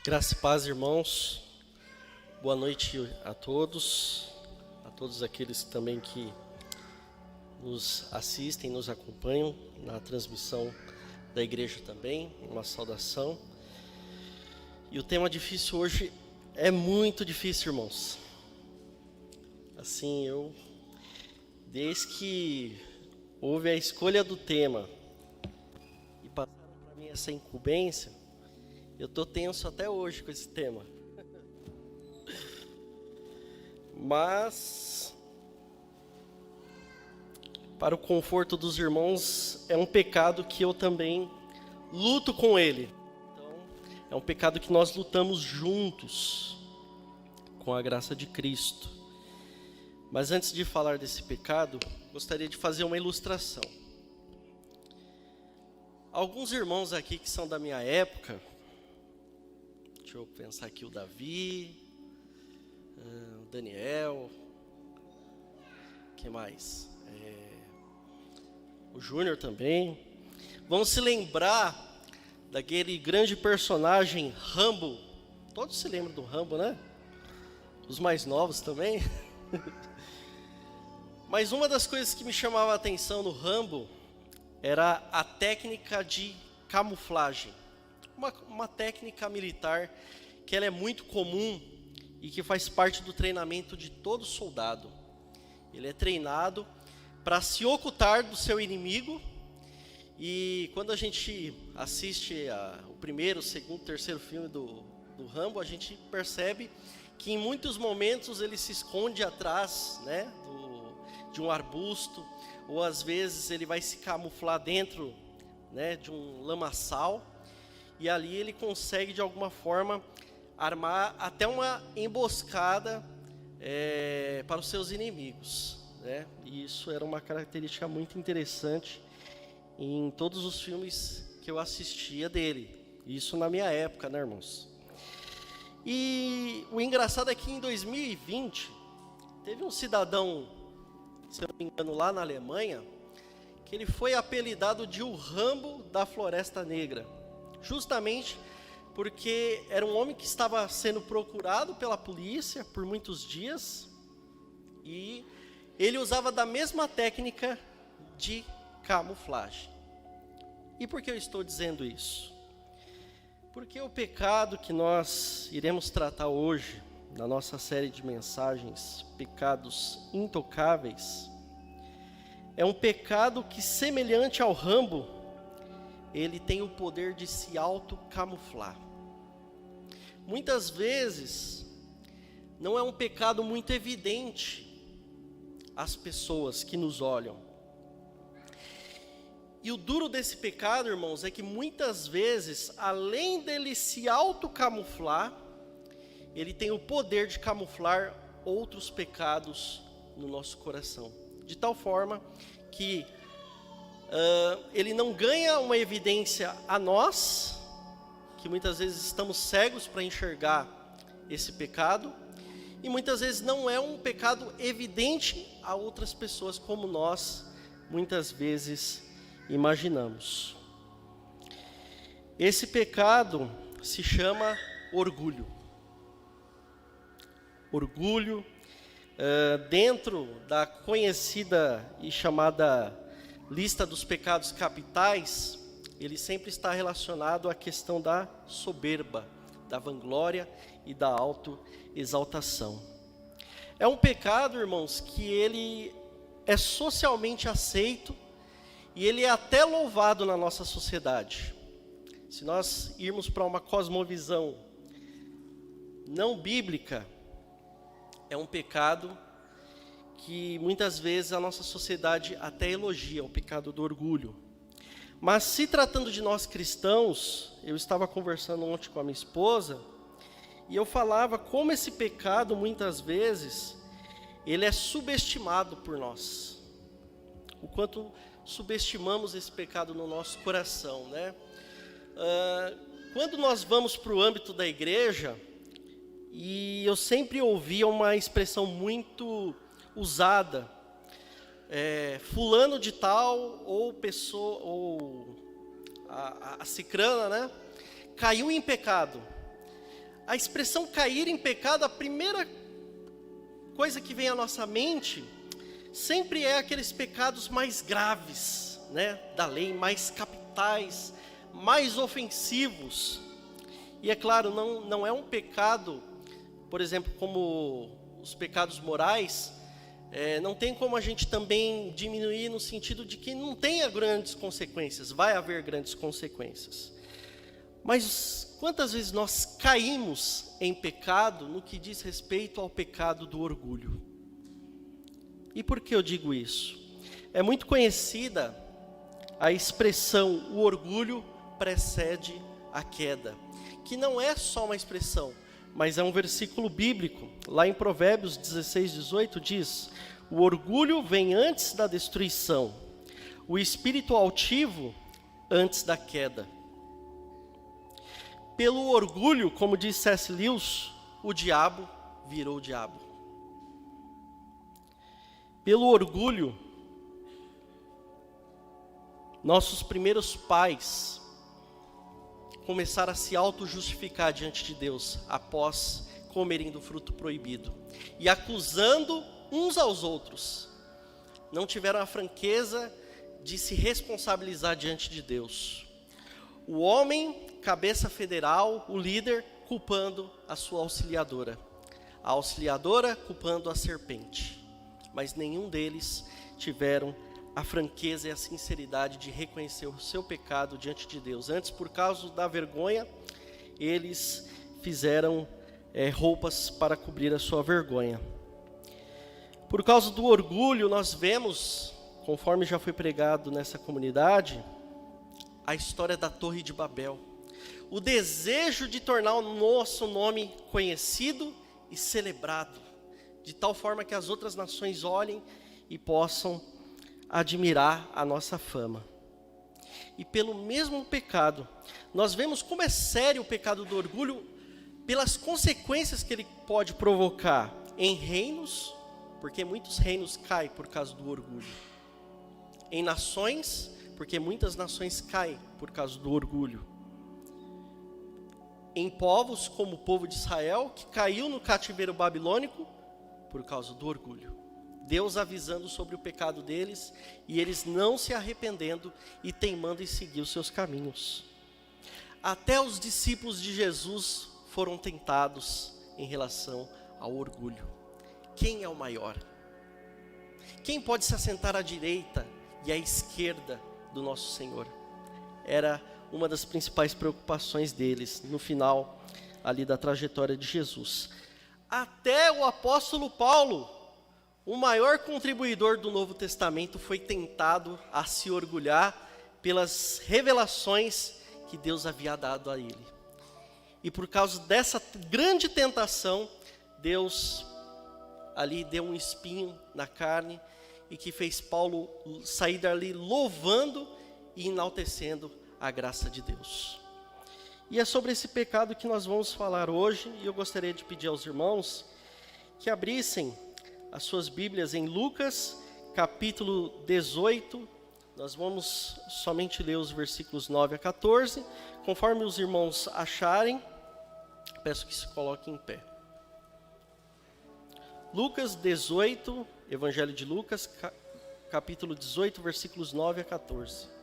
Graça e paz, irmãos. Boa noite a todos aqueles também que nos assistem, nos acompanham na transmissão da igreja também, uma saudação. E o tema difícil hoje é muito difícil, irmãos. Assim, desde que houve a escolha do tema e passaram para mim essa incumbência, eu estou tenso até hoje com esse tema. Mas, para o conforto dos irmãos, é um pecado que eu também luto com ele. Então, é um pecado que nós lutamos juntos, com a graça de Cristo. Mas antes de falar desse pecado, gostaria de fazer uma ilustração. Alguns irmãos aqui que são da minha época, deixa eu pensar aqui, o Davi, o Daniel, quem mais? O Júnior também. Vão se lembrar daquele grande personagem Rambo. Todos se lembram do Rambo, né? Os mais novos também. Mas uma das coisas que me chamava a atenção no Rambo era a técnica de camuflagem. Uma técnica militar que ela é muito comum e que faz parte do treinamento de todo soldado. Ele é treinado para se ocultar do seu inimigo. E quando a gente assiste o primeiro, o segundo, terceiro filme do Rambo, a gente percebe que em muitos momentos ele se esconde atrás, né, de um arbusto, ou às vezes ele vai se camuflar dentro, né, de um lamaçal, e ali ele consegue de alguma forma armar até uma emboscada para os seus inimigos, né? E isso era uma característica muito interessante em todos os filmes que eu assistia dele. Isso na minha época, né, irmãos? E o engraçado é que em 2020 teve um cidadão, se eu não me engano, lá na Alemanha, que ele foi apelidado de o Rambo da Floresta Negra, justamente porque era um homem que estava sendo procurado pela polícia por muitos dias e ele usava da mesma técnica de camuflagem. E por que eu estou dizendo isso? Porque o pecado que nós iremos tratar hoje, na nossa série de mensagens, Pecados Intocáveis, é um pecado que, semelhante ao Rambo, ele tem o poder de se autocamuflar. Muitas vezes, não é um pecado muito evidente às pessoas que nos olham. E o duro desse pecado, irmãos, é que muitas vezes, além dele se autocamuflar, ele tem o poder de camuflar outros pecados no nosso coração. De tal forma que ele não ganha uma evidência a nós, que muitas vezes estamos cegos para enxergar esse pecado, e muitas vezes não é um pecado evidente a outras pessoas, como nós muitas vezes imaginamos. Esse pecado se chama orgulho. Orgulho, dentro da conhecida e chamada lista dos pecados capitais, ele sempre está relacionado à questão da soberba, da vanglória e da autoexaltação. É um pecado, irmãos, que ele é socialmente aceito e ele é até louvado na nossa sociedade. Se nós irmos para uma cosmovisão não bíblica, é um pecado que muitas vezes a nossa sociedade até elogia, o pecado do orgulho. Mas se tratando de nós cristãos, eu estava conversando ontem com a minha esposa, e eu falava como esse pecado, muitas vezes, ele é subestimado por nós. O quanto subestimamos esse pecado no nosso coração, né? Quando nós vamos para o âmbito da igreja, e eu sempre ouvia uma expressão muito usada, fulano de tal, ou pessoa, ou a cicrana, né, caiu em pecado. a expressão cair em pecado, a primeira coisa que vem à nossa mente sempre é aqueles pecados mais graves, né, da lei, mais capitais, mais ofensivos. E é claro, não é um pecado, por exemplo, como os pecados morais, não tem como a gente também diminuir no sentido de que não tenha grandes consequências, vai haver grandes consequências. Mas quantas vezes nós caímos em pecado no que diz respeito ao pecado do orgulho? E por que eu digo isso? É muito conhecida a expressão, o orgulho precede a queda, que não é só uma expressão, mas é um versículo bíblico. Lá em Provérbios 16:18 diz: o orgulho vem antes da destruição, o espírito altivo antes da queda. Pelo orgulho, como diz C.S. Lewis, o diabo virou o diabo. Pelo orgulho, nossos primeiros pais começaram a se auto-justificar diante de Deus após comerem do fruto proibido e acusando uns aos outros. Não tiveram a franqueza de se responsabilizar diante de Deus. O homem, cabeça federal, o líder, culpando a sua auxiliadora. A auxiliadora culpando a serpente. Mas nenhum deles tiveram a franqueza e a sinceridade de reconhecer o seu pecado diante de Deus. Antes, por causa da vergonha, eles fizeram roupas para cobrir a sua vergonha. Por causa do orgulho, nós vemos, conforme já foi pregado nessa comunidade, a história da Torre de Babel. O desejo de tornar o nosso nome conhecido e celebrado, de tal forma que as outras nações olhem e possam admirar a nossa fama. E pelo mesmo pecado, nós vemos como é sério o pecado do orgulho, pelas consequências que ele pode provocar em reinos, porque muitos reinos caem por causa do orgulho. Em nações, porque muitas nações caem por causa do orgulho. Em povos como o povo de Israel, que caiu no cativeiro babilônico por causa do orgulho. Deus avisando sobre o pecado deles e eles não se arrependendo e teimando em seguir os seus caminhos. Até os discípulos de Jesus foram tentados em relação ao orgulho. Quem é o maior? Quem pode se assentar à direita e à esquerda do nosso Senhor? Era uma das principais preocupações deles no final ali da trajetória de Jesus. Até o apóstolo Paulo, o maior contribuidor do Novo Testamento, foi tentado a se orgulhar pelas revelações que Deus havia dado a ele. E por causa dessa grande tentação, Deus ali deu um espinho na carne e que fez Paulo sair dali louvando e enaltecendo a graça de Deus. E é sobre esse pecado que nós vamos falar hoje, e eu gostaria de pedir aos irmãos que abrissem as suas Bíblias em Lucas, capítulo 18, nós vamos somente ler os versículos 9 a 14, conforme os irmãos acharem, peço que se coloquem em pé. Lucas 18, Evangelho de Lucas, capítulo 18, versículos 9 a 14.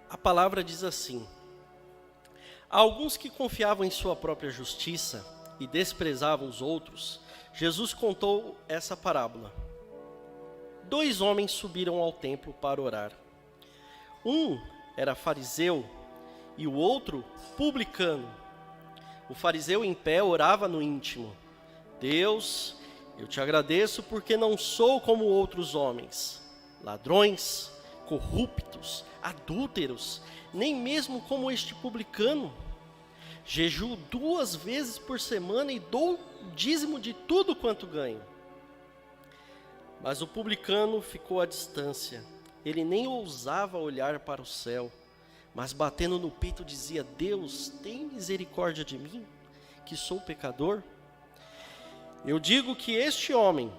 A palavra diz assim: a alguns que confiavam em sua própria justiça e desprezavam os outros, Jesus contou essa parábola. 2 homens subiram ao templo para orar. Um era fariseu e o outro publicano. O fariseu em pé orava no íntimo: Deus, eu te agradeço porque não sou como outros homens, ladrões, corruptos, adúlteros, nem mesmo como este publicano. Jejuo 2 vezes por semana e dou o dízimo de tudo quanto ganho. Mas o publicano ficou à distância. Ele nem ousava olhar para o céu, mas batendo no peito dizia: Deus, tem misericórdia de mim, que sou pecador. Eu digo que este homem,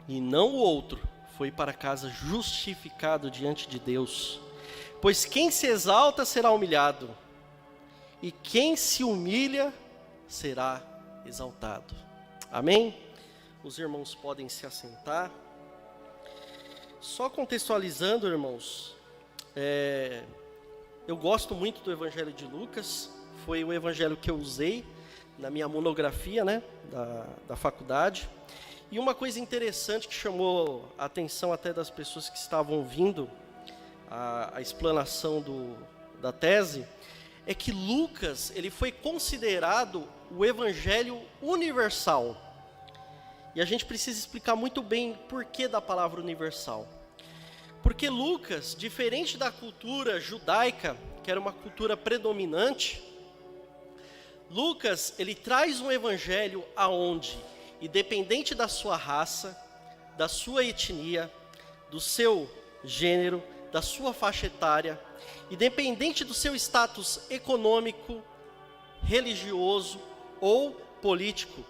e não o outro, foi para casa justificado diante de Deus. Pois quem se exalta será humilhado, e quem se humilha será exaltado. Amém? Os irmãos podem se assentar. Só contextualizando, irmãos, eu gosto muito do Evangelho de Lucas. Foi o evangelho que eu usei na minha monografia, né, da faculdade. E uma coisa interessante que chamou a atenção até das pessoas que estavam ouvindo a explanação da tese, é que Lucas, ele foi considerado o evangelho universal. E a gente precisa explicar muito bem o porquê da palavra universal. Porque Lucas, diferente da cultura judaica, que era uma cultura predominante, Lucas, ele traz um evangelho aonde, independente da sua raça, da sua etnia, do seu gênero, da sua faixa etária, independente do seu status econômico, religioso ou político,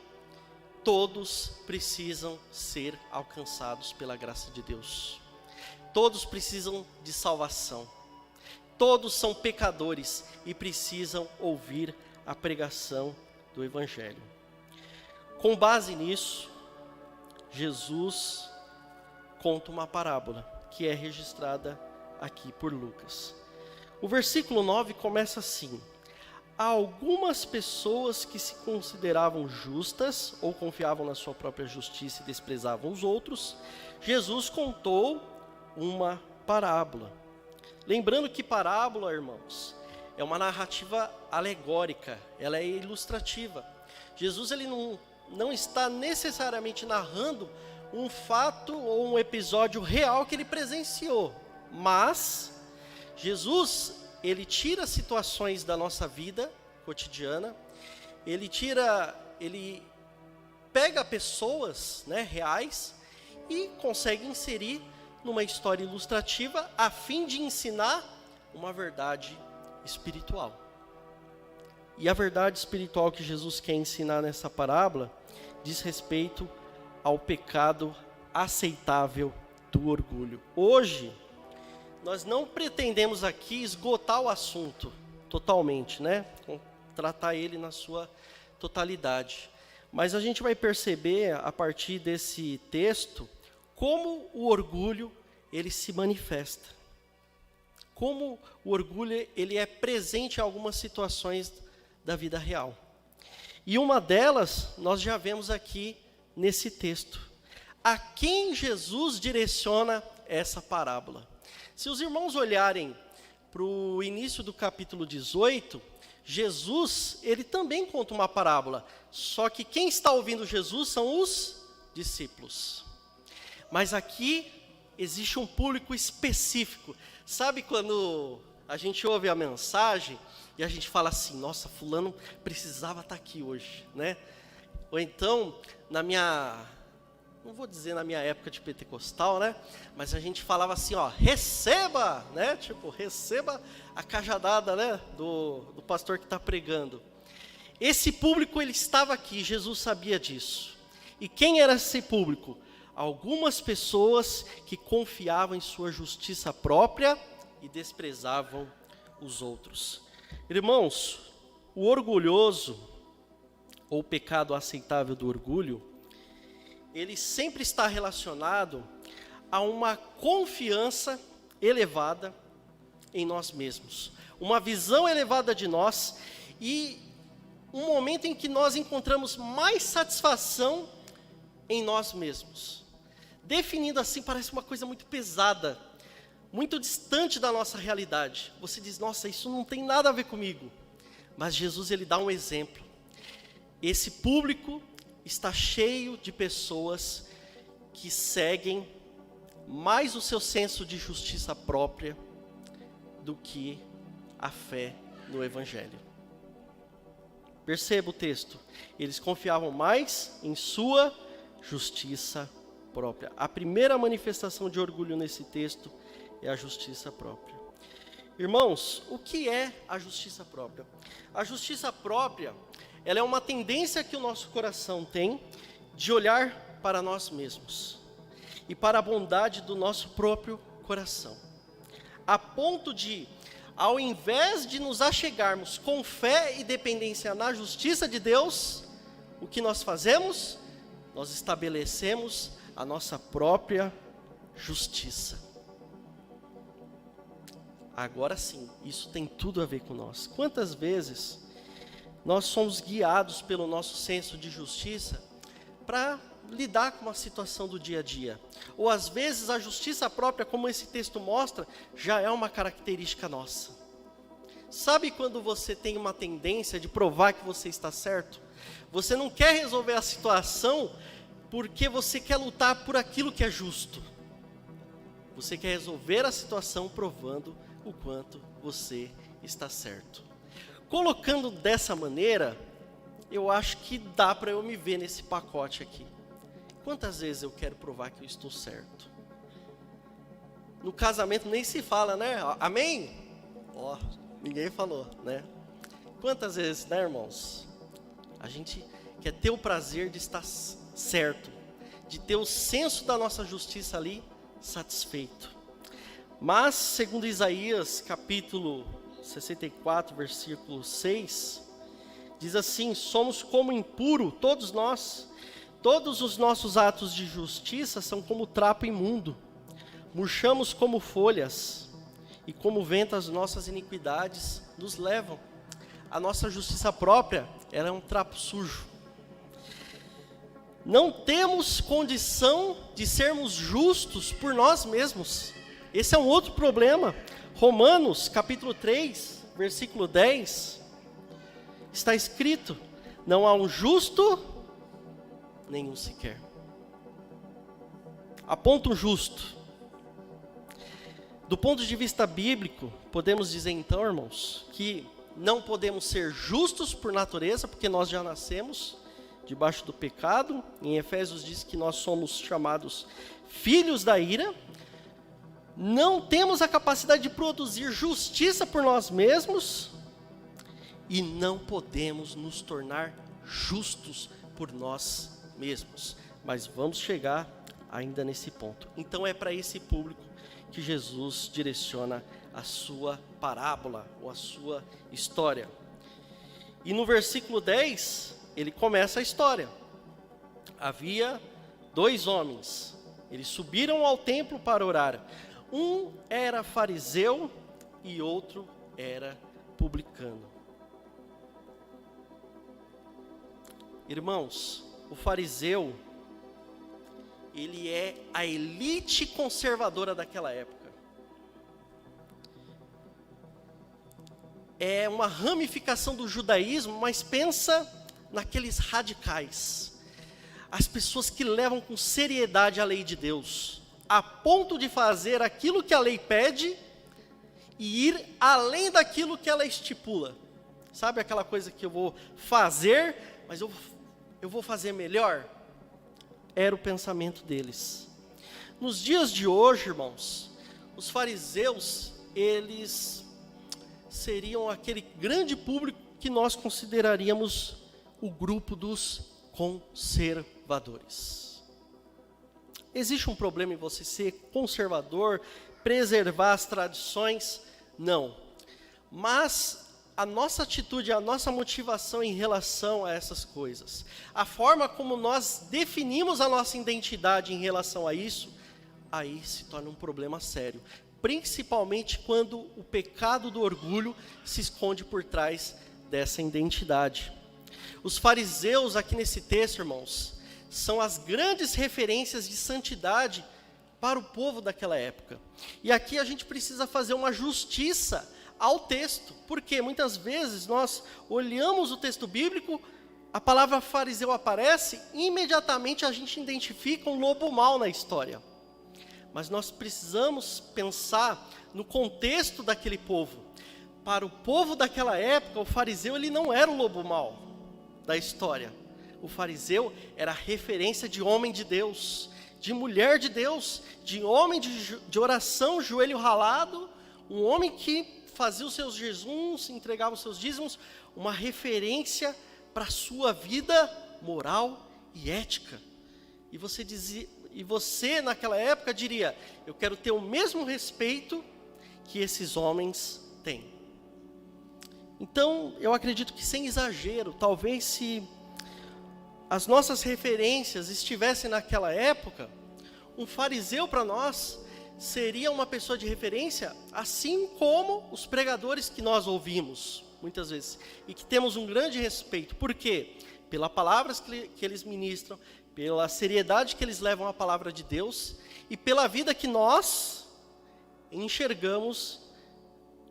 todos precisam ser alcançados pela graça de Deus. Todos precisam de salvação. Todos são pecadores e precisam ouvir a pregação do Evangelho. Com base nisso, Jesus conta uma parábola que é registrada aqui por Lucas. O versículo 9 começa assim: há algumas pessoas que se consideravam justas ou confiavam na sua própria justiça e desprezavam os outros. Jesus contou uma parábola. Lembrando que parábola, irmãos, é uma narrativa alegórica, ela é ilustrativa. Jesus, ele não está necessariamente narrando um fato ou um episódio real que ele presenciou, mas Jesus, ele tira situações da nossa vida cotidiana, ele pega pessoas, né, reais, e consegue inserir numa história ilustrativa a fim de ensinar uma verdade espiritual. E a verdade espiritual que Jesus quer ensinar nessa parábola diz respeito ao pecado aceitável do orgulho. Hoje, nós não pretendemos aqui esgotar o assunto totalmente, né? Tratar ele na sua totalidade. Mas a gente vai perceber, a partir desse texto, como o orgulho, ele se manifesta. Como o orgulho, ele é presente em algumas situações da vida real. E uma delas, nós já vemos aqui nesse texto. A quem Jesus direciona essa parábola? Se os irmãos olharem para o início do capítulo 18, Jesus, ele também conta uma parábola. Só que quem está ouvindo Jesus são os discípulos. Mas aqui existe um público específico. Sabe quando a gente ouve a mensagem e a gente fala assim: nossa, fulano precisava estar aqui hoje, né? Ou então, não vou dizer na minha época de pentecostal, né? Mas a gente falava assim, ó, receba, né? Tipo, receba a cajadada, né? Do pastor que está pregando. Esse público, ele estava aqui, Jesus sabia disso. E quem era esse público? Algumas pessoas que confiavam em sua justiça própria e desprezavam os outros. Irmãos, o orgulhoso, ou o pecado aceitável do orgulho, ele sempre está relacionado a uma confiança elevada em nós mesmos, uma visão elevada de nós e um momento em que nós encontramos mais satisfação em nós mesmos. Definindo assim, parece uma coisa muito pesada, muito distante da nossa realidade. Você diz, nossa, isso não tem nada a ver comigo. Mas Jesus, ele dá um exemplo. Esse público está cheio de pessoas que seguem mais o seu senso de justiça própria do que a fé no Evangelho. Perceba o texto. Eles confiavam mais em sua justiça própria. A primeira manifestação de orgulho nesse texto é a justiça própria. Irmãos, o que é a justiça própria? A justiça própria, ela é uma tendência que o nosso coração tem de olhar para nós mesmos e para a bondade do nosso próprio coração. A ponto de, ao invés de nos achegarmos com fé e dependência na justiça de Deus, o que nós fazemos? Nós estabelecemos a nossa própria justiça. Agora sim, isso tem tudo a ver com nós. Quantas vezes nós somos guiados pelo nosso senso de justiça para lidar com uma situação do dia a dia? Ou às vezes a justiça própria, como esse texto mostra, já é uma característica nossa. Sabe quando você tem uma tendência de provar que você está certo? Você não quer resolver a situação porque você quer lutar por aquilo que é justo. Você quer resolver a situação provando o quanto você está certo. Colocando dessa maneira, eu acho que dá para eu me ver nesse pacote aqui. Quantas vezes eu quero provar que eu estou certo? No casamento nem se fala, né? Amém? Ó, ninguém falou, né? Quantas vezes, né, irmãos? A gente quer ter o prazer de estar certo, de ter o senso da nossa justiça ali satisfeito. Mas, segundo Isaías, capítulo 64, versículo 6, diz assim: somos como impuro, todos nós, todos os nossos atos de justiça são como trapo imundo, murchamos como folhas, e como vento as nossas iniquidades nos levam. A nossa justiça própria, ela é um trapo sujo. Não temos condição de sermos justos por nós mesmos. Esse é um outro problema. Romanos, capítulo 3, versículo 10, está escrito: não há um justo, nenhum sequer. Aponta um justo. Do ponto de vista bíblico, podemos dizer então, irmãos, que não podemos ser justos por natureza, porque nós já nascemos debaixo do pecado. Em Efésios diz que nós somos chamados filhos da ira. Não temos a capacidade de produzir justiça por nós mesmos e não podemos nos tornar justos por nós mesmos. Mas vamos chegar ainda nesse ponto. Então é para esse público que Jesus direciona a sua parábola ou a sua história. E no versículo 10, ele começa a história. Havia 2 homens, eles subiram ao templo para orar. Um era fariseu e outro era publicano. Irmãos, o fariseu, ele é a elite conservadora daquela época. É uma ramificação do judaísmo, mas pensa naqueles radicais. As pessoas que levam com seriedade a lei de Deus, a ponto de fazer aquilo que a lei pede e ir além daquilo que ela estipula. Sabe aquela coisa que eu vou fazer, mas eu vou fazer melhor? Era o pensamento deles. Nos dias de hoje, irmãos, os fariseus, eles seriam aquele grande público que nós consideraríamos o grupo dos conservadores. Existe um problema em você ser conservador, preservar as tradições? Não. Mas a nossa atitude, a nossa motivação em relação a essas coisas, a forma como nós definimos a nossa identidade em relação a isso, aí se torna um problema sério. Principalmente quando o pecado do orgulho se esconde por trás dessa identidade. Os fariseus aqui nesse texto, irmãos, são as grandes referências de santidade para o povo daquela época. E aqui a gente precisa fazer uma justiça ao texto, porque muitas vezes nós olhamos o texto bíblico, a palavra fariseu aparece, e imediatamente a gente identifica um lobo mau na história. Mas nós precisamos pensar no contexto daquele povo. Para o povo daquela época, o fariseu ele não era o lobo mau da história. O fariseu era a referência de homem de Deus, de mulher de Deus, de homem de oração, joelho ralado, um homem que fazia os seus jejuns, entregava os seus dízimos, uma referência para a sua vida moral e ética. E você E você, naquela época, diria: eu quero ter o mesmo respeito que esses homens têm. Então, eu acredito que, sem exagero, talvez se as nossas referências estivessem naquela época, um fariseu para nós seria uma pessoa de referência, assim como os pregadores que nós ouvimos, muitas vezes, e que temos um grande respeito. Por quê? Pelas palavras que eles ministram, pela seriedade que eles levam à palavra de Deus, e pela vida que nós enxergamos,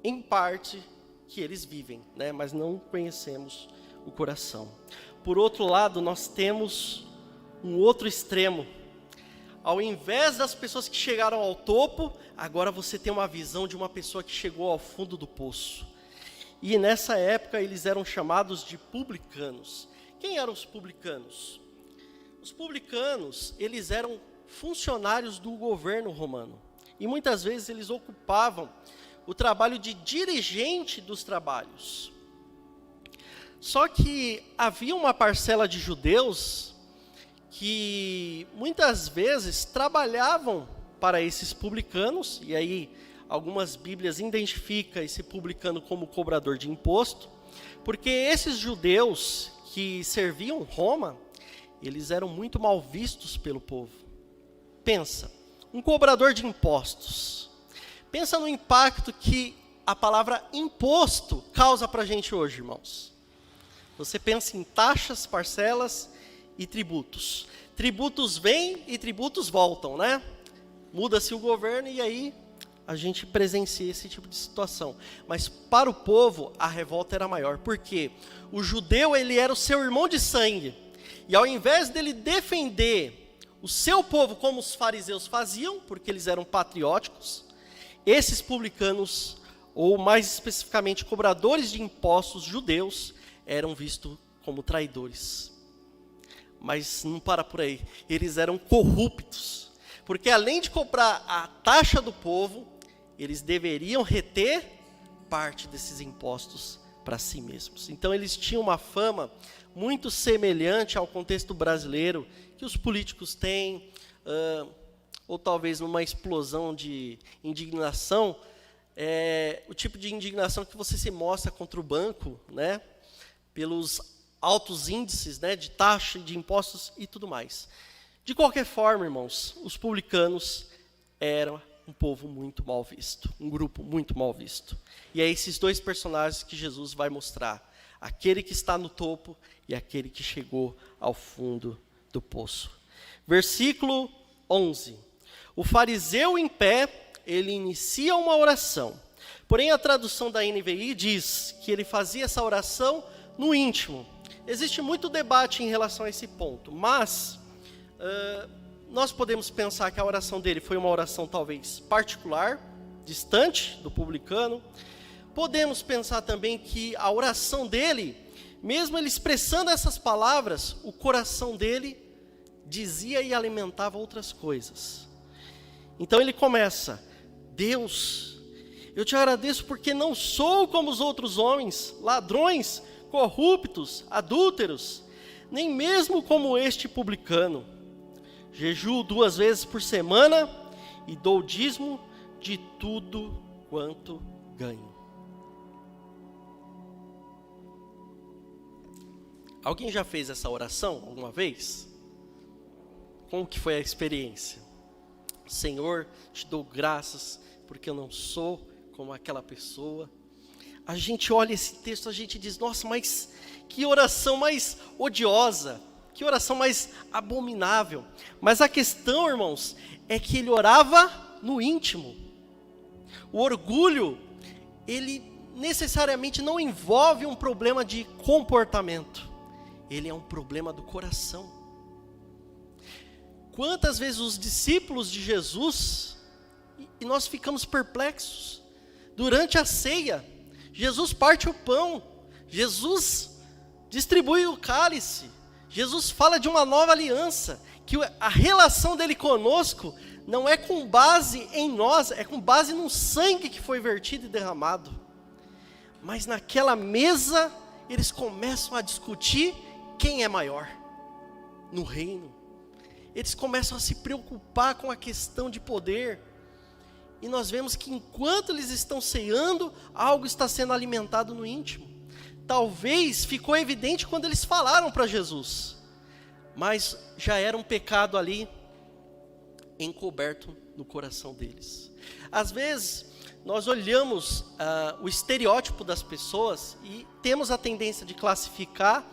em parte, que eles vivem, né? Mas não conhecemos o coração. Por outro lado, nós temos um outro extremo. Ao invés das pessoas que chegaram ao topo, agora você tem uma visão de uma pessoa que chegou ao fundo do poço. E nessa época eles eram chamados de publicanos. Quem eram os publicanos? Os publicanos, eles eram funcionários do governo romano. E muitas vezes eles ocupavam o trabalho de dirigente dos trabalhos. Só que havia uma parcela de judeus que muitas vezes trabalhavam para esses publicanos, e aí algumas bíblias identificam esse publicano como cobrador de imposto, porque esses judeus que serviam Roma, eles eram muito mal vistos pelo povo. Pensa, um cobrador de impostos. Pensa no impacto que a palavra imposto causa para a gente hoje, irmãos. Você pensa em taxas, parcelas e tributos. Tributos vêm e tributos voltam, né? Muda-se o governo e aí a gente presencia esse tipo de situação. Mas para o povo, a revolta era maior. Por quê? O judeu, ele era o seu irmão de sangue. E ao invés dele defender o seu povo como os fariseus faziam, porque eles eram patrióticos, esses publicanos, ou mais especificamente cobradores de impostos judeus, eram vistos como traidores. Mas não para por aí, eles eram corruptos, porque além de cobrar a taxa do povo, eles deveriam reter parte desses impostos para si mesmos. Então eles tinham uma fama muito semelhante ao contexto brasileiro, que os políticos têm, ou talvez numa explosão de indignação, o tipo de indignação que você se mostra contra o banco, né, pelos altos índices, né, de taxa, de impostos e tudo mais. De qualquer forma, irmãos, os publicanos eram um povo muito mal visto, um grupo muito mal visto. E é esses dois personagens que Jesus vai mostrar, aquele que está no topo e aquele que chegou ao fundo do poço. Versículo 11. O fariseu em pé, ele inicia uma oração. Porém, a tradução da NVI diz que ele fazia essa oração no íntimo. Existe muito debate em relação a esse ponto, mas nós podemos pensar que a oração dele foi uma oração talvez particular, distante do publicano. Podemos pensar também que a oração dele, mesmo ele expressando essas palavras, o coração dele dizia e alimentava outras coisas. Então ele começa: Deus, eu te agradeço porque não sou como os outros homens, ladrões, corruptos, adúlteros, nem mesmo como este publicano. Jejuo 2 vezes por semana e dou dízimo de tudo quanto ganho. Alguém já fez essa oração alguma vez? Como que foi a experiência? Senhor, te dou graças porque eu não sou como aquela pessoa. A gente olha esse texto, a gente diz: nossa, mas que oração mais odiosa, que oração mais abominável. Mas a questão, irmãos, é que ele orava no íntimo. O orgulho, ele necessariamente não envolve um problema de comportamento. Ele é um problema do coração. Quantas vezes os discípulos de Jesus, e nós ficamos perplexos, durante a ceia, Jesus parte o pão, Jesus distribui o cálice, Jesus fala de uma nova aliança, que a relação dele conosco não é com base em nós, é com base no sangue que foi vertido e derramado. Mas naquela mesa, eles começam a discutir quem é maior no reino. eles começam a se preocupar com a questão de poder. E nós vemos que enquanto eles estão ceando, algo está sendo alimentado no íntimo. Talvez ficou evidente quando eles falaram para Jesus, mas já era um pecado ali encoberto no coração deles. Às vezes, nós olhamos o estereótipo das pessoas e temos a tendência de classificar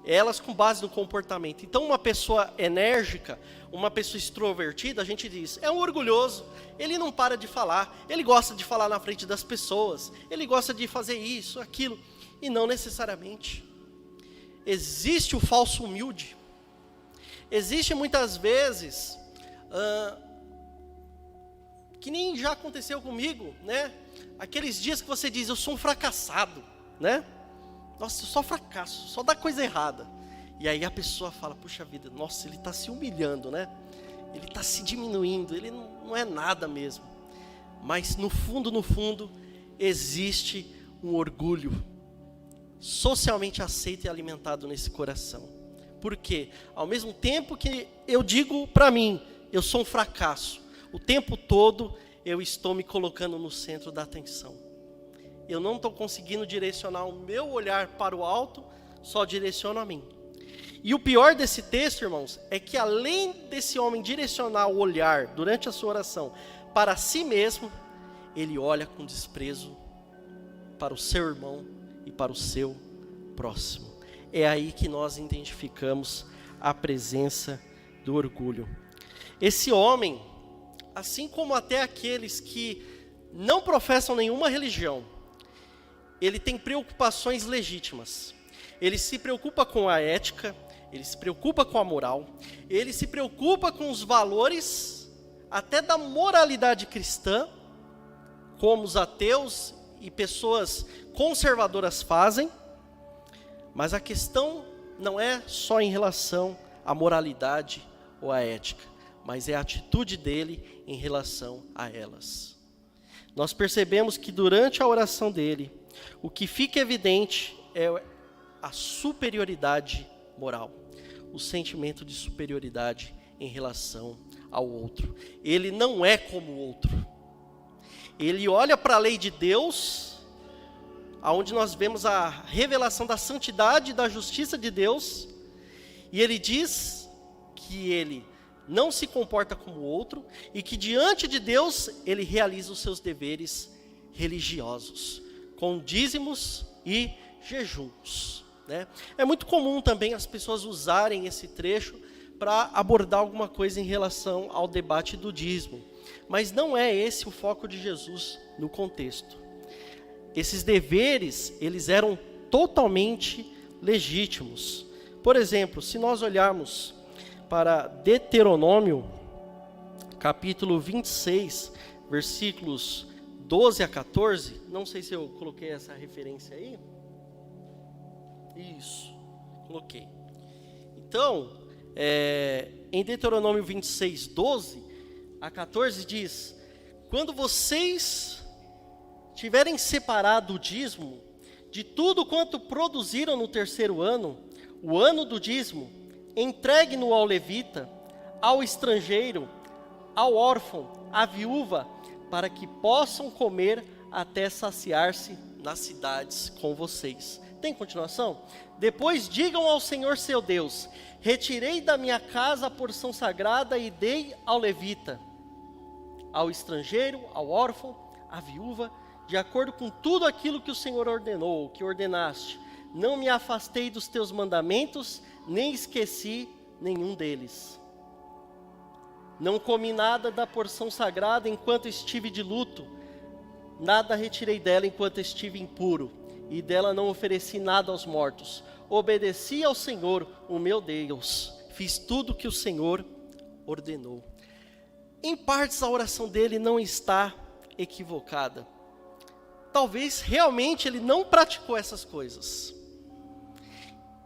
elas com base no comportamento. Então, uma pessoa enérgica, uma pessoa extrovertida, a gente diz, é um orgulhoso, ele não para de falar, ele gosta de falar na frente das pessoas, ele gosta de fazer isso, aquilo, e não necessariamente. Existe o falso humilde. Existe muitas vezes, que nem já aconteceu comigo, né? Aqueles dias que você diz, eu sou um fracassado, né? Nossa, só fracasso, só dá coisa errada. E aí a pessoa fala, puxa vida, nossa, ele está se humilhando, né? Ele está se diminuindo, ele não é nada mesmo. Mas no fundo, existe um orgulho socialmente aceito e alimentado nesse coração. Por quê? Ao mesmo tempo que eu digo para mim, eu sou um fracasso, o tempo todo eu estou me colocando no centro da atenção. Eu não estou conseguindo direcionar o meu olhar para o alto, só direciono a mim. E o pior desse texto, irmãos, é que além desse homem direcionar o olhar durante a sua oração para si mesmo, ele olha com desprezo para o seu irmão e para o seu próximo. É aí que nós identificamos a presença do orgulho. Esse homem, assim como até aqueles que não professam nenhuma religião, ele tem preocupações legítimas. Ele se preocupa com a ética, ele se preocupa com a moral, ele se preocupa com os valores, até da moralidade cristã, como os ateus e pessoas conservadoras fazem. Mas a questão não é só em relação à moralidade ou à ética, mas é a atitude dele em relação a elas. Nós percebemos que durante a oração dele, o que fica evidente é a superioridade moral, o sentimento de superioridade em relação ao outro. Ele não é como o outro. Ele olha para a lei de Deus, onde nós vemos a revelação da santidade e da justiça de Deus, e ele diz que ele não se comporta como o outro, e que diante de Deus ele realiza os seus deveres religiosos, com dízimos e jejuns, né? É muito comum também as pessoas usarem esse trecho para abordar alguma coisa em relação ao debate do dízimo, mas não é esse o foco de Jesus no contexto. Esses deveres, eles eram totalmente legítimos. Por exemplo, se nós olharmos para Deuteronômio, capítulo 26, versículos 12 a 14, não sei se eu coloquei essa referência aí. Isso, coloquei. Então, em Deuteronômio 26, 12 a 14 diz, quando vocês tiverem separado o dízimo de tudo quanto produziram no terceiro ano, o ano do dízimo, entregue-no ao levita, ao estrangeiro, ao órfão, à viúva, para que possam comer até saciar-se nas cidades com vocês. Tem continuação? Depois digam ao Senhor seu Deus, retirei da minha casa a porção sagrada e dei ao levita, ao estrangeiro, ao órfão, à viúva, de acordo com tudo aquilo que o Senhor ordenou, que ordenaste. Não me afastei dos teus mandamentos, nem esqueci nenhum deles. Não comi nada da porção sagrada enquanto estive de luto, nada retirei dela enquanto estive impuro, e dela não ofereci nada aos mortos. Obedeci ao Senhor, o meu Deus, fiz tudo o que o Senhor ordenou. Em partes a oração dele não está equivocada. Talvez realmente ele não praticou essas coisas.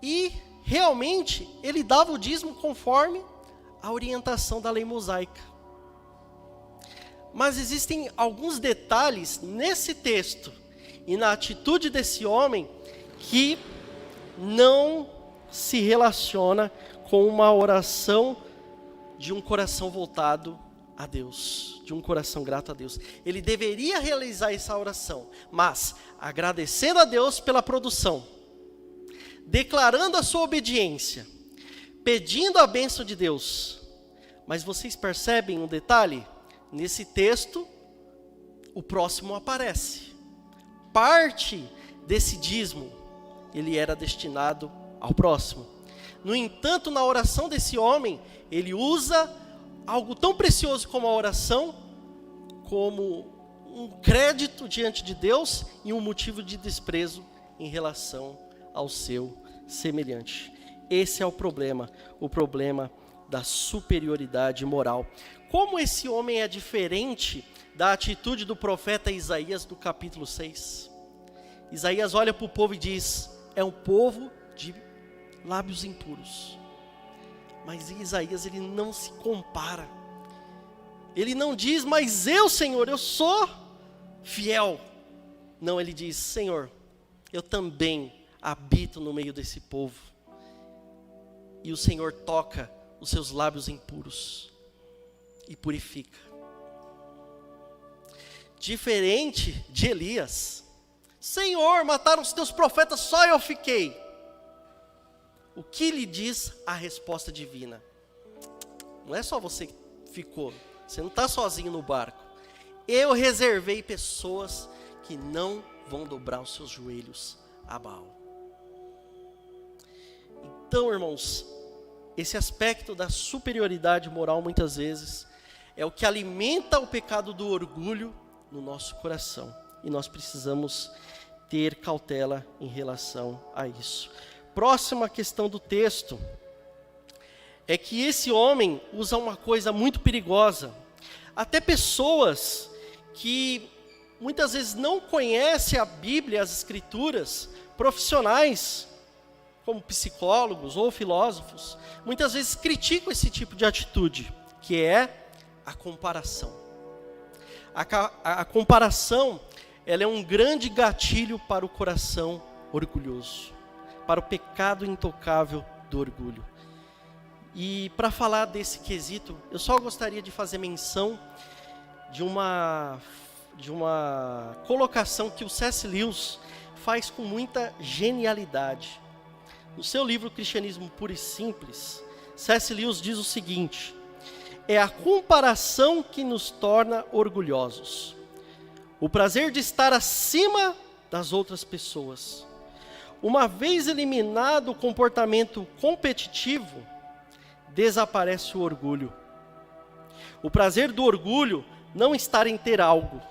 E realmente ele dava o dízimo conforme a orientação da lei mosaica. Mas existem alguns detalhes nesse texto e na atitude desse homem que não se relaciona com uma oração de um coração voltado a Deus, de um coração grato a Deus. Ele deveria realizar essa oração, mas agradecendo a Deus pela produção, declarando a sua obediência, pedindo a bênção de Deus. Mas vocês percebem um detalhe? Nesse texto, o próximo aparece. Parte desse dízimo, ele era destinado ao próximo. No entanto, na oração desse homem, ele usa algo tão precioso como a oração, como um crédito diante de Deus e um motivo de desprezo em relação ao seu semelhante. Esse é o problema da superioridade moral. Como esse homem é diferente da atitude do profeta Isaías do capítulo 6. Isaías olha para o povo e diz: é um povo de lábios impuros. Mas Isaías, ele não se compara. Ele não diz: mas eu, Senhor, eu sou fiel. Não, ele diz: Senhor, eu também habito no meio desse povo. E o Senhor toca os seus lábios impuros e purifica. Diferente de Elias: Senhor, mataram os teus profetas, só eu fiquei. O que lhe diz a resposta divina? Não é só você que ficou, você não está sozinho no barco. Eu reservei pessoas que não vão dobrar os seus joelhos a Baal. Então, irmãos, esse aspecto da superioridade moral muitas vezes é o que alimenta o pecado do orgulho no nosso coração. E nós precisamos ter cautela em relação a isso. Próxima questão do texto é que esse homem usa uma coisa muito perigosa. Até pessoas que muitas vezes não conhecem a Bíblia, as Escrituras, profissionais, como psicólogos ou filósofos, muitas vezes criticam esse tipo de atitude, que é a comparação. A comparação, ela é um grande gatilho para o coração orgulhoso, para o pecado intocável do orgulho. E para falar desse quesito, eu só gostaria de fazer menção de uma colocação que o C.S. Lewis faz com muita genialidade. No seu livro Cristianismo Puro e Simples, C.S. Lewis diz o seguinte: é a comparação que nos torna orgulhosos. O prazer de estar acima das outras pessoas. Uma vez eliminado o comportamento competitivo, desaparece o orgulho. O prazer do orgulho não está em ter algo,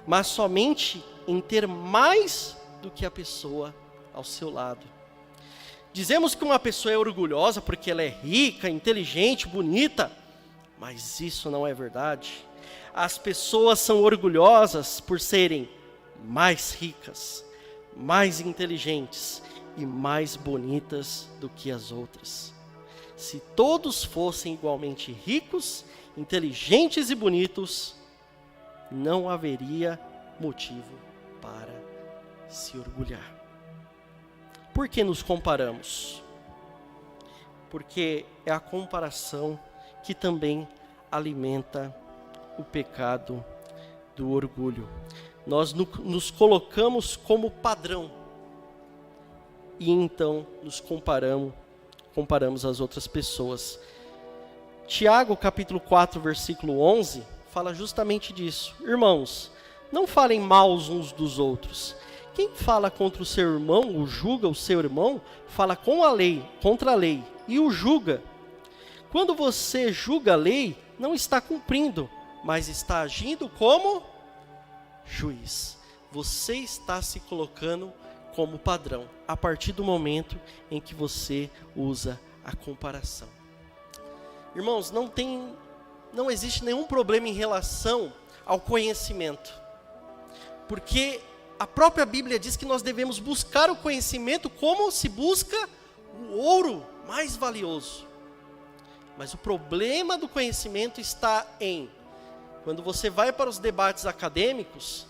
mas somente em ter mais do que a pessoa ao seu lado. Dizemos que uma pessoa é orgulhosa porque ela é rica, inteligente, bonita, mas isso não é verdade. As pessoas são orgulhosas por serem mais ricas, mais inteligentes e mais bonitas do que as outras. Se todos fossem igualmente ricos, inteligentes e bonitos, não haveria motivo para se orgulhar. Por que nos comparamos? Porque é a comparação que também alimenta o pecado do orgulho. Nós nos colocamos como padrão e então nos comparamos às outras pessoas. Tiago, capítulo 4, versículo 11, fala justamente disso. Irmãos, não falem mal uns dos outros. Quem fala contra o seu irmão, ou julga o seu irmão, fala contra a lei, e o julga. Quando você julga a lei, não está cumprindo, mas está agindo como juiz. Você está se colocando como padrão, a partir do momento em que você usa a comparação. Irmãos, não existe nenhum problema em relação ao conhecimento, porque a própria Bíblia diz que nós devemos buscar o conhecimento como se busca o ouro mais valioso. Mas o problema do conhecimento está em, quando você vai para os debates acadêmicos,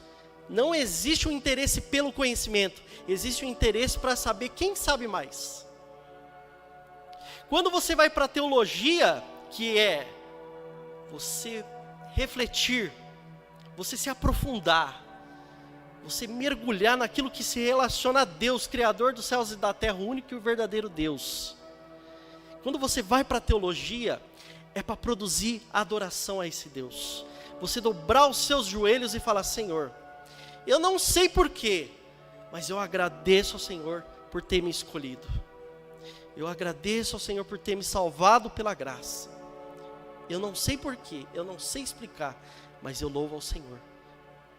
não existe um interesse pelo conhecimento, existe um interesse para saber quem sabe mais. Quando você vai para a teologia, que é você refletir, você se aprofundar, você mergulhar naquilo que se relaciona a Deus, Criador dos céus e da terra, o único e o verdadeiro Deus. Quando você vai para a teologia, é para produzir adoração a esse Deus. Você dobrar os seus joelhos e falar: Senhor, eu não sei porquê, mas eu agradeço ao Senhor por ter me escolhido. Eu agradeço ao Senhor por ter me salvado pela graça. Eu não sei porquê, eu não sei explicar, mas eu louvo ao Senhor,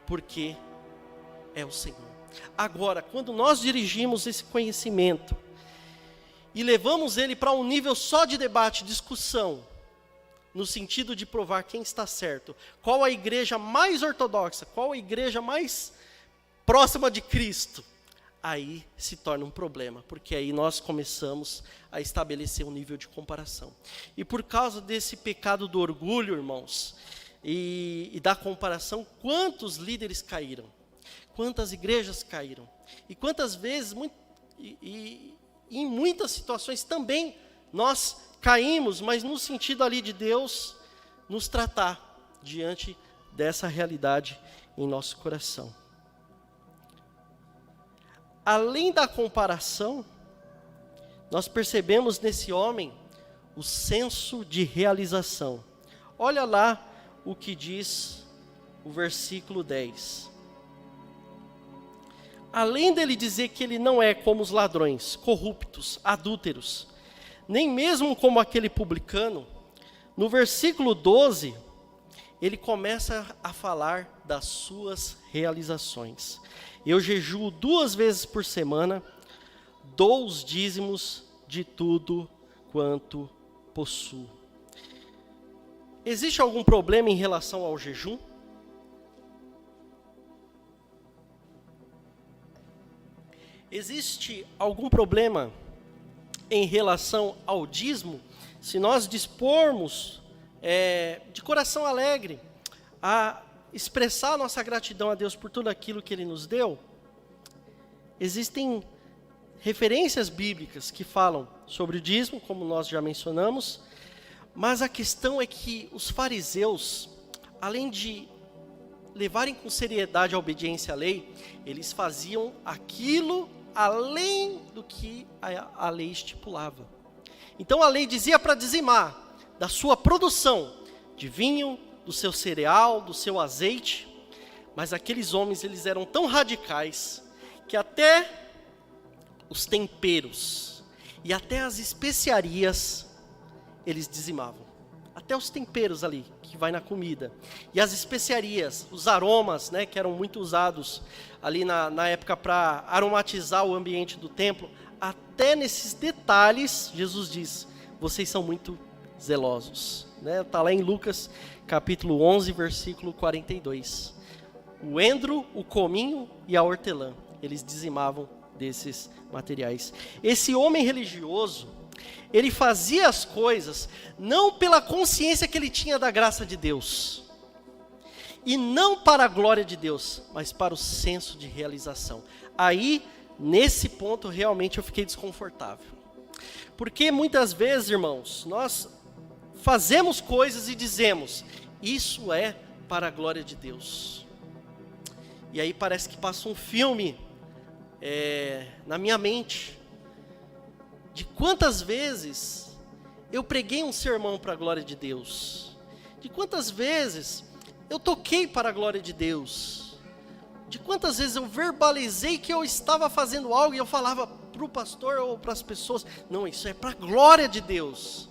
porque é o Senhor. Agora, quando nós dirigimos esse conhecimento e levamos ele para um nível só de debate, discussão, no sentido de provar quem está certo, qual a igreja mais ortodoxa, qual a igreja mais próxima de Cristo, aí se torna um problema, porque aí nós começamos a estabelecer um nível de comparação. E por causa desse pecado do orgulho, irmãos, e da comparação, quantos líderes caíram? Quantas igrejas caíram? E quantas vezes, em muitas situações também, nós caímos, mas no sentido ali de Deus nos tratar diante dessa realidade em nosso coração. Além da comparação, nós percebemos nesse homem o senso de realização. Olha lá o que diz o versículo 10. Além dele dizer que ele não é como os ladrões, corruptos, adúlteros, nem mesmo como aquele publicano, no versículo 12, ele começa a falar das suas realizações. Eu jejuo 2 vezes por semana, dou os dízimos de tudo quanto possuo. Existe algum problema em relação ao jejum? Existe algum problema em relação ao dízimo? Se nós dispormos de coração alegre a expressar a nossa gratidão a Deus por tudo aquilo que Ele nos deu, existem referências bíblicas que falam sobre o dízimo, como nós já mencionamos, mas a questão é que os fariseus, além de levarem com seriedade a obediência à lei, eles faziam aquilo além do que a lei estipulava. Então a lei dizia para dizimar da sua produção de vinho, do seu cereal, do seu azeite, mas aqueles homens, eles eram tão radicais que até os temperos e até as especiarias eles dizimavam. Até os temperos ali, que vai na comida. E as especiarias, os aromas, né, que eram muito usados ali na época para aromatizar o ambiente do templo, até nesses detalhes, Jesus diz: vocês são muito zelosos. Está lá em Lucas, capítulo 11, versículo 42. O endro, o cominho e a hortelã, eles dizimavam desses materiais. Esse homem religioso, ele fazia as coisas não pela consciência que ele tinha da graça de Deus, e não para a glória de Deus, mas para o senso de realização. Aí, nesse ponto, realmente eu fiquei desconfortável. Porque muitas vezes, irmãos, nós fazemos coisas e dizemos: isso é para a glória de Deus. E aí parece que passa um filme na minha mente, de quantas vezes eu preguei um sermão para a glória de Deus, de quantas vezes eu toquei para a glória de Deus, de quantas vezes eu verbalizei que eu estava fazendo algo e eu falava para o pastor ou para as pessoas: não, isso é para a glória de Deus.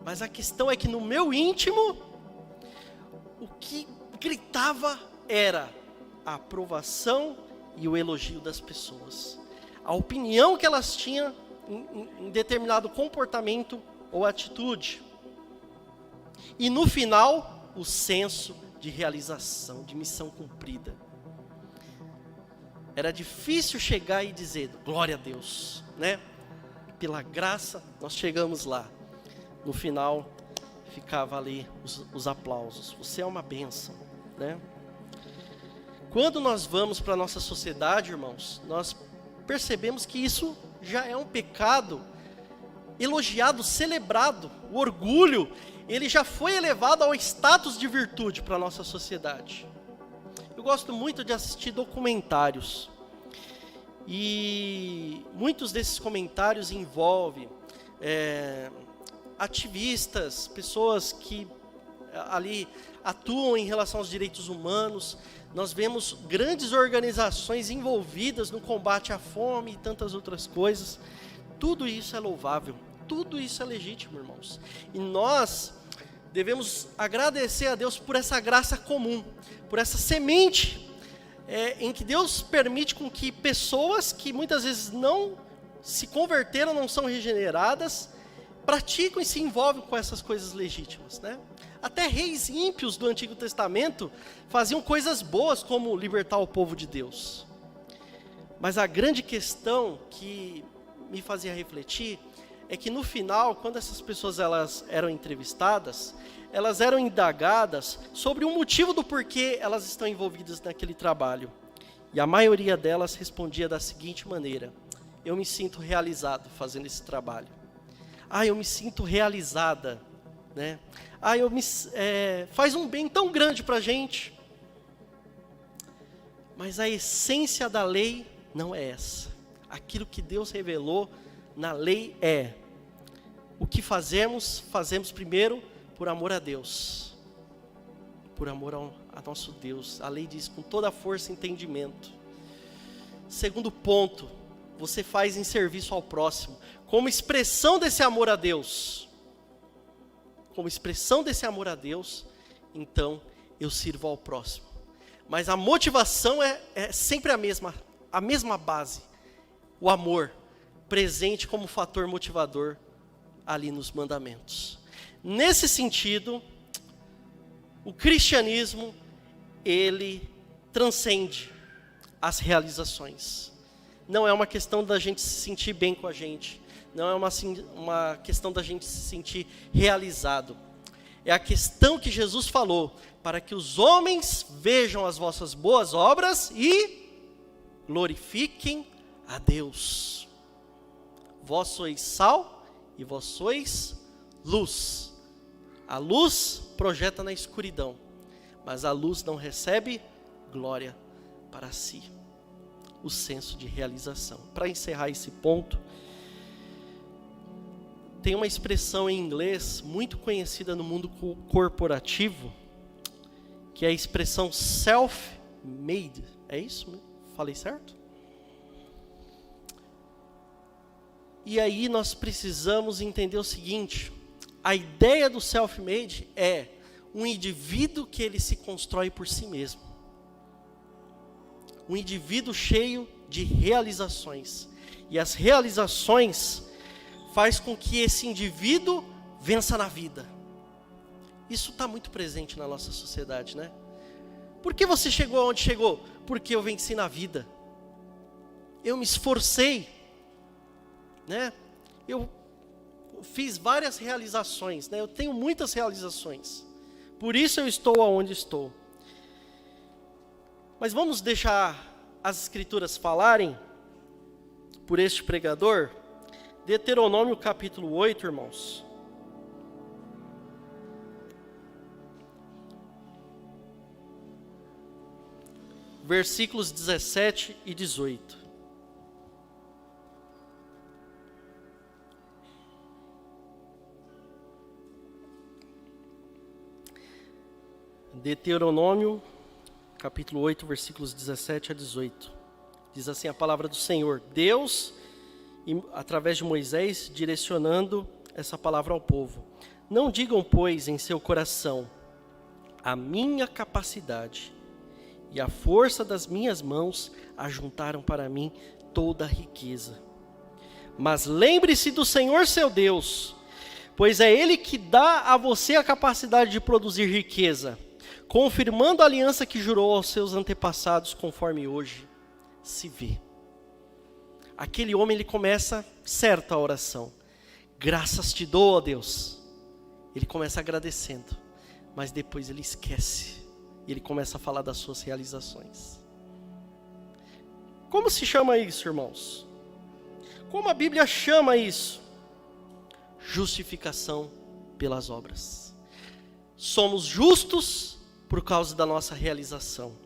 Mas a questão é que no meu íntimo, o que gritava era a aprovação e o elogio das pessoas, a opinião que elas tinham em determinado comportamento ou atitude. E no final, o senso de realização, de missão cumprida. Era difícil chegar e dizer: glória a Deus, né? Pela graça, nós chegamos lá. No final, ficava ali os aplausos. Você é uma bênção, né? Quando nós vamos para a nossa sociedade, irmãos, nós percebemos que isso já é um pecado elogiado, celebrado. O orgulho, ele já foi elevado ao status de virtude para a nossa sociedade. Eu gosto muito de assistir documentários. E muitos desses comentários envolvem ativistas, pessoas que ali atuam em relação aos direitos humanos. Nós vemos grandes organizações envolvidas no combate à fome e tantas outras coisas. Tudo isso é louvável, tudo isso é legítimo, irmãos. E nós devemos agradecer a Deus por essa graça comum, por essa semente em que Deus permite com que pessoas que muitas vezes não se converteram, não são regeneradas, praticam e se envolvem com essas coisas legítimas, né? Até reis ímpios do Antigo Testamento faziam coisas boas, como libertar o povo de Deus. Mas a grande questão que me fazia refletir é que no final, quando essas pessoas elas eram entrevistadas, elas eram indagadas sobre o motivo do porquê elas estão envolvidas naquele trabalho. E a maioria delas respondia da seguinte maneira: eu me sinto realizado fazendo esse trabalho. Eu me sinto realizada, né? Faz um bem tão grande para a gente. Mas a essência da lei não é essa. Aquilo que Deus revelou na lei o que fazemos primeiro por amor a Deus, por amor a nosso Deus. A lei diz com toda a força e entendimento. Segundo ponto, você faz em serviço ao próximo, como expressão desse amor a Deus. Como expressão desse amor a Deus, então eu sirvo ao próximo. Mas a motivação é sempre a mesma base. O amor, presente como fator motivador ali nos mandamentos. Nesse sentido, o cristianismo, ele transcende as realizações. Não é uma questão da gente se sentir bem com a gente. Não é uma questão da gente se sentir realizado. É a questão que Jesus falou, para que os homens vejam as vossas boas obras e glorifiquem a Deus. Vós sois sal e vós sois luz. A luz projeta na escuridão, mas a luz não recebe glória para si. O senso de realização. Para encerrar esse ponto, tem uma expressão em inglês muito conhecida no mundo corporativo, que é a expressão self-made. É isso? Falei certo? E aí nós precisamos entender o seguinte: a ideia do self-made é um indivíduo que ele se constrói por si mesmo. Um indivíduo cheio de realizações. E as realizações faz com que esse indivíduo vença na vida. Isso está muito presente na nossa sociedade, né? Por que você chegou onde chegou? Porque eu venci na vida. Eu me esforcei, né? Eu fiz várias realizações, né? Eu tenho muitas realizações. Por isso eu estou aonde estou. Mas vamos deixar as escrituras falarem por este pregador? Deuteronômio capítulo 8, irmãos. Versículos 17 e 18. Deuteronômio capítulo 8, versículos 17 a 18. Diz assim a palavra do Senhor: Deus, através de Moisés, direcionando essa palavra ao povo: não digam, pois, em seu coração: a minha capacidade e a força das minhas mãos ajuntaram para mim toda a riqueza. Mas lembre-se do Senhor seu Deus, pois é Ele que dá a você a capacidade de produzir riqueza, confirmando a aliança que jurou aos seus antepassados, conforme hoje se vê. Aquele homem, ele começa certa a oração: graças te dou, ó Deus. Ele começa agradecendo, mas depois ele esquece, e ele começa a falar das suas realizações. Como se chama isso, irmãos? Como a Bíblia chama isso? Justificação pelas obras. somos justos por causa da nossa realização.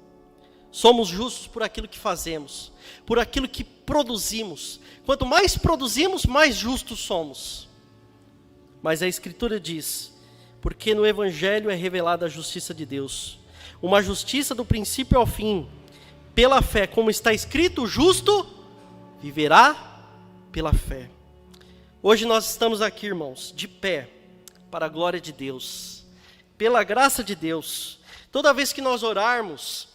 Somos justos por aquilo que fazemos, por aquilo que produzimos. Quanto mais produzimos, mais justos somos. Mas a Escritura diz, porque no Evangelho é revelada a justiça de Deus. Uma justiça do princípio ao fim, pela fé, como está escrito, o justo viverá pela fé. Hoje nós estamos aqui, irmãos, de pé, para a glória de Deus, pela graça de Deus. Toda vez que nós orarmos,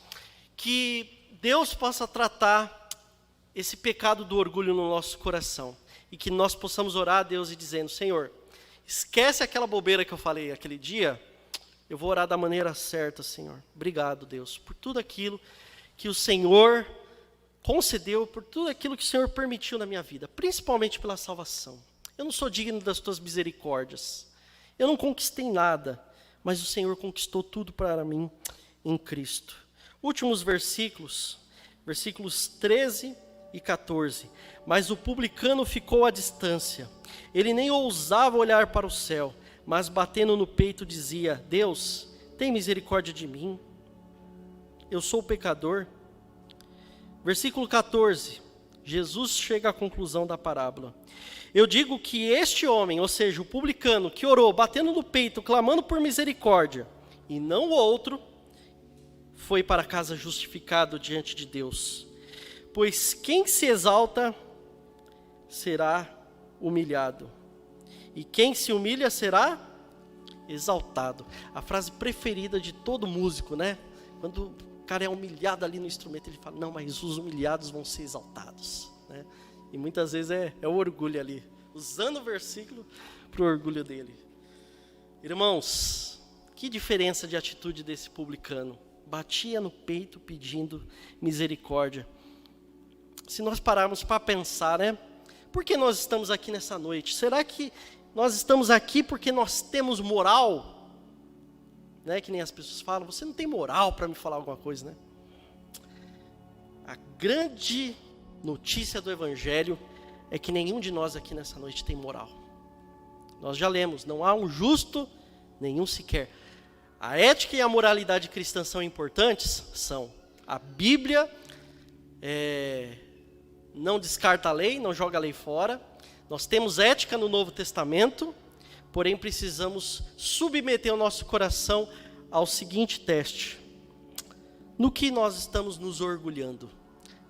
que Deus possa tratar esse pecado do orgulho no nosso coração, e que nós possamos orar a Deus e dizendo, Senhor, esquece aquela bobeira que eu falei aquele dia, eu vou orar da maneira certa, Senhor. Obrigado, Deus, por tudo aquilo que o Senhor concedeu, por tudo aquilo que o Senhor permitiu na minha vida, principalmente pela salvação. Eu não sou digno das tuas misericórdias, eu não conquistei nada, mas o Senhor conquistou tudo para mim em Cristo. Últimos versículos, versículos 13 e 14. Mas o publicano ficou à distância, ele nem ousava olhar para o céu, mas batendo no peito dizia, Deus, tem misericórdia de mim, eu sou pecador. Versículo 14, Jesus chega à conclusão da parábola. Eu digo que este homem, ou seja, o publicano, que orou, batendo no peito, clamando por misericórdia, e não o outro, foi para casa justificado diante de Deus. Pois quem se exalta será humilhado, e quem se humilha será exaltado. A frase preferida de todo músico, né? Quando o cara é humilhado ali no instrumento, ele fala, não, mas os humilhados vão ser exaltados, né? E muitas vezes é o orgulho ali, usando o versículo para o orgulho dele. Irmãos, que diferença de atitude desse publicano. Batia no peito pedindo misericórdia. Se nós pararmos para pensar, né? Por que nós estamos aqui nessa noite? Será que nós estamos aqui porque nós temos moral? Né? Que nem as pessoas falam, você não tem moral para me falar alguma coisa, né? A grande notícia do Evangelho é que nenhum de nós aqui nessa noite tem moral. Nós já lemos, não há um justo, nenhum sequer. A ética e a moralidade cristã são importantes? São. A Bíblia não descarta a lei, não joga a lei fora. Nós temos ética no Novo Testamento, porém precisamos submeter o nosso coração ao seguinte teste. No que nós estamos nos orgulhando?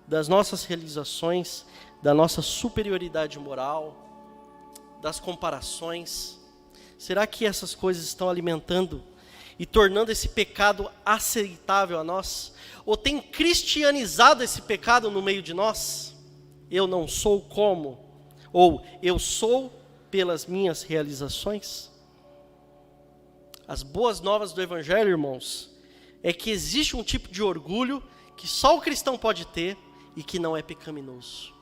Das nossas realizações, da nossa superioridade moral, das comparações? Será que essas coisas estão alimentando e tornando esse pecado aceitável a nós? Ou tem cristianizado esse pecado no meio de nós? Eu não sou como? Ou eu sou pelas minhas realizações? As boas novas do Evangelho, irmãos, é que existe um tipo de orgulho que só o cristão pode ter e que não é pecaminoso.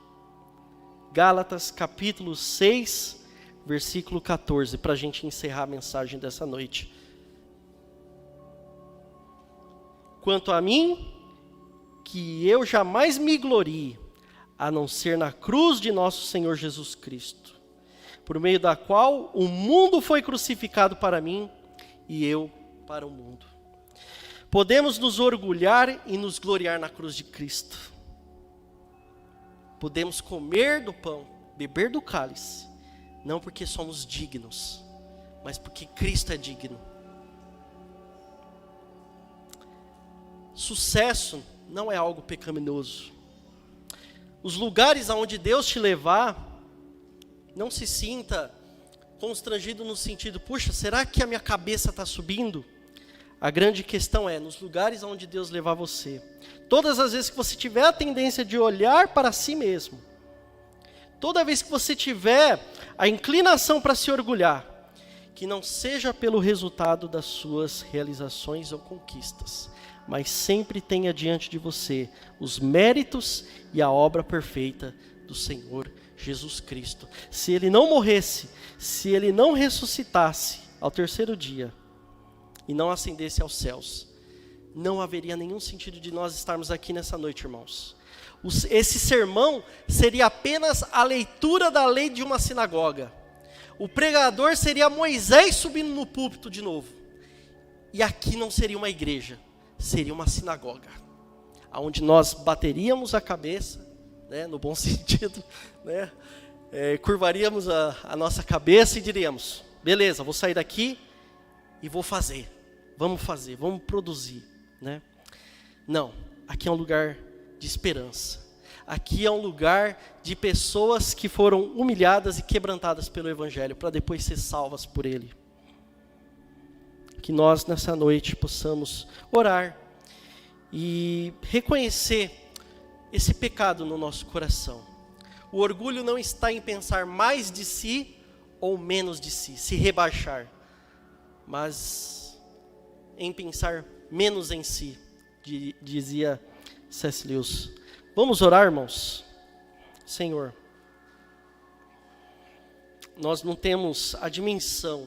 Gálatas capítulo 6, versículo 14, para a gente encerrar a mensagem dessa noite. Quanto a mim, que eu jamais me glorie, a não ser na cruz de nosso Senhor Jesus Cristo, por meio da qual o mundo foi crucificado para mim e eu para o mundo. Podemos nos orgulhar e nos gloriar na cruz de Cristo. Podemos comer do pão, beber do cálice, não porque somos dignos, mas porque Cristo é digno. Sucesso não é algo pecaminoso. Os lugares aonde Deus te levar, não se sinta constrangido no sentido, puxa, será que a minha cabeça está subindo? A grande questão é, nos lugares onde Deus levar você, todas as vezes que você tiver a tendência de olhar para si mesmo, toda vez que você tiver a inclinação para se orgulhar, que não seja pelo resultado das suas realizações ou conquistas, mas sempre tenha diante de você os méritos e a obra perfeita do Senhor Jesus Cristo. Se Ele não morresse, se Ele não ressuscitasse ao terceiro dia e não ascendesse aos céus, não haveria nenhum sentido de nós estarmos aqui nessa noite, irmãos. Esse sermão seria apenas a leitura da lei de uma sinagoga. O pregador seria Moisés subindo no púlpito de novo. E aqui não seria uma igreja, seria uma sinagoga, onde nós bateríamos a cabeça, né, no bom sentido, né, curvaríamos a nossa cabeça e diríamos, beleza, vou sair daqui e vou fazer, vamos produzir, né? Não, aqui é um lugar de esperança, aqui é um lugar de pessoas que foram humilhadas e quebrantadas pelo Evangelho, para depois ser salvas por ele. Que nós nessa noite possamos orar e reconhecer esse pecado no nosso coração. O orgulho não está em pensar mais de si ou menos de si, se rebaixar, mas em pensar menos em si, dizia C.S. Lewis. Vamos orar, irmãos? Senhor, nós não temos a dimensão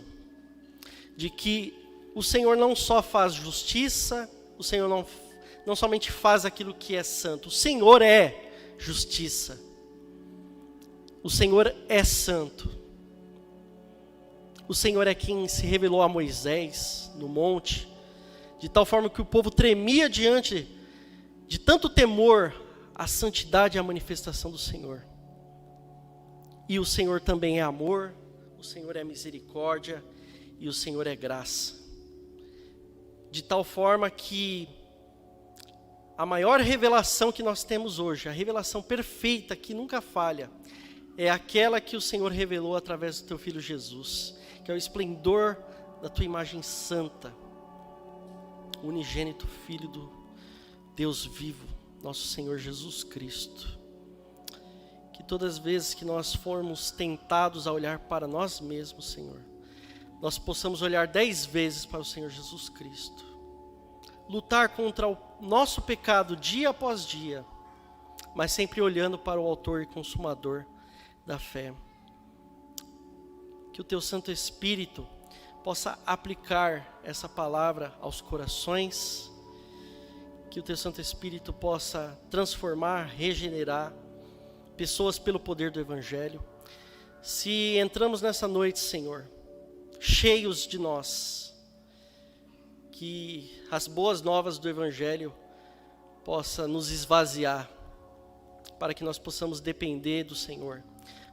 de que o Senhor não só faz justiça, o Senhor não somente faz aquilo que é santo, o Senhor é justiça. O Senhor é santo. O Senhor é quem se revelou a Moisés no monte, de tal forma que o povo tremia diante de tanto temor à santidade e à manifestação do Senhor. E o Senhor também é amor, o Senhor é misericórdia e o Senhor é graça. De tal forma que a maior revelação que nós temos hoje, a revelação perfeita que nunca falha, é aquela que o Senhor revelou através do teu Filho Jesus, que é o esplendor da tua imagem santa, o unigênito Filho do Deus vivo, nosso Senhor Jesus Cristo. Que todas as vezes que nós formos tentados a olhar para nós mesmos, Senhor, nós possamos olhar 10 vezes para o Senhor Jesus Cristo, lutar contra o nosso pecado dia após dia, mas sempre olhando para o autor e consumador da fé. Que o teu Santo Espírito possa aplicar essa palavra aos corações, que o teu Santo Espírito possa transformar, regenerar pessoas pelo poder do Evangelho. Se entramos nessa noite, Senhor, cheios de nós, que as boas novas do Evangelho possa nos esvaziar, para que nós possamos depender do Senhor,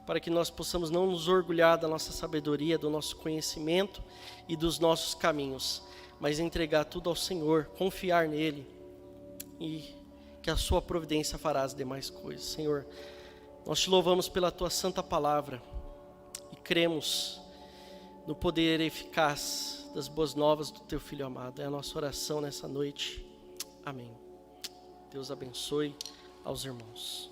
para que nós possamos não nos orgulhar da nossa sabedoria, do nosso conhecimento e dos nossos caminhos, mas entregar tudo ao Senhor, confiar nele e que a sua providência fará as demais coisas. Senhor, nós te louvamos pela tua santa palavra e cremos no poder eficaz das boas novas do teu Filho amado. É a nossa oração nessa noite. Amém. Deus abençoe aos irmãos.